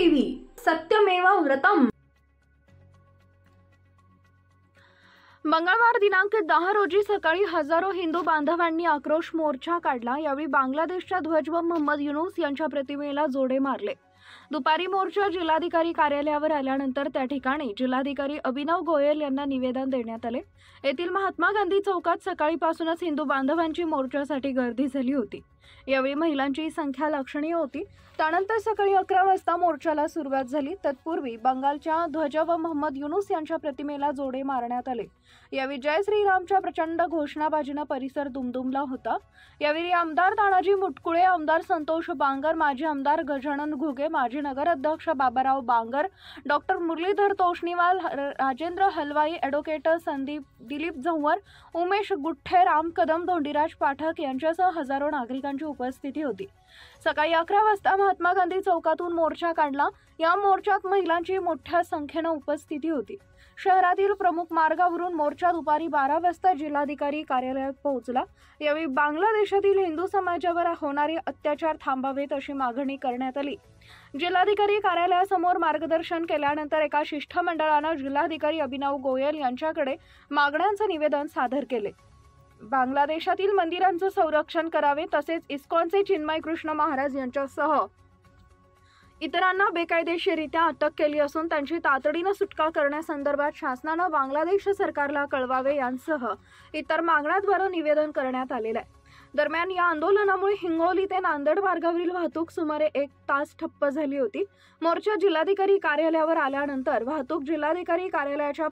TV सत्यमेव व्रतम। मंगळवार दिनांक 10 रोजी सकाळी हजारो हिंदू बांधवांनी आक्रोश मोर्चा काढला। यावेळी बांगलादेशच्या ध्वजवंत मोहम्मद युनूस यांच्या प्रतिमेला जोडे मारले। दुपारी मोर्चा जिल्हाधिकारी कार्यालयावर आल्यानंतर त्या ठिकाणी जिल्हाधिकारी अभिनव गोयल यांना निवेदन देण्यात आले। येथील महात्मा गांधी चौकात सकाळीपासूनच हिंदू बांधवांची मोर्चासाठी गर्दी झाली होती। यावेळी महिलांची संख्या लक्षणीय होती। त्यानंतर सकाळी 11 वाजता मोर्चाला सुरुवात झाली। तत्पूर्वी बंगालच्या ध्वजवंत मोहम्मद युनूस यांच्या प्रतिमेला जोडे मारण्यात आले। यावेळी जय श्रीरामच्या प्रचंड घोषणाबाजीने परिसर दुमदुमला होता। यावेळी आमदार तानाजी मुटकुळे, आमदार संतोष बांगर, माजी आमदार गजानन घुगे, माजी नगराध्यक्ष बाबाराव बांगर, डॉक्टर मुरलीधर तोष्णीवाल, राजेंद्र हलवाई, ॲडव्होकेट दिलीप झंवर, उमेश गुठ्ठे, राम कदम, धोंडीराज पाठक यांच्यासह हजारो नागरिकांची उपस्थिती होती। सकाळी 11 वाजता महात्मा गांधी चौकातून मोर्चा काढला। या मोर्चात महिलांची मोठ्या संख्येने उपस्थिती होती। शहरातील प्रमुख मार्गावरून मोर्चा दुपारी 12 वाजता जिल्हाधिकारी कार्यालयात पोहोचला। यावेळी बांगलादेशातील हिंदू समाजावर होणारे अत्याचार थांबावेत अशी मागणी करण्यात आली। जिल्हाधिकारी कार्यालयासमोर मार्गदर्शन केल्यानंतर एका शिष्टमंडळाने जिल्हाधिकारी अभिनव गोयल यांच्याकडे मागण्यांचे निवेदन सादर केले। बांगलादेशातील मंदिरांचे संरक्षण करावे, तसेच इस्कॉनचे चिन्मय कृष्ण महाराज यांच्यासह इतरांना बेकायदेशीररित्या अटक केली असून त्यांची तातडीने सुटका करण्यासंदर्भात शासनाने बांगलादेश सरकारला कळवावे यांसह इतर मागण्यांद्वारे निवेदन करण्यात आलेले आहे। दरम्यान या आंदोलनामुळे हिंगोली ते नांदेड मार्गावरील वाहतूक सुमारे 1 तास ठप्प झाली होती। मोर्चा जिल्हाधिकारी कार्यालयावर आल्यानंतर वाहतूक जिल्हाधिकारी कार्यालयाच्या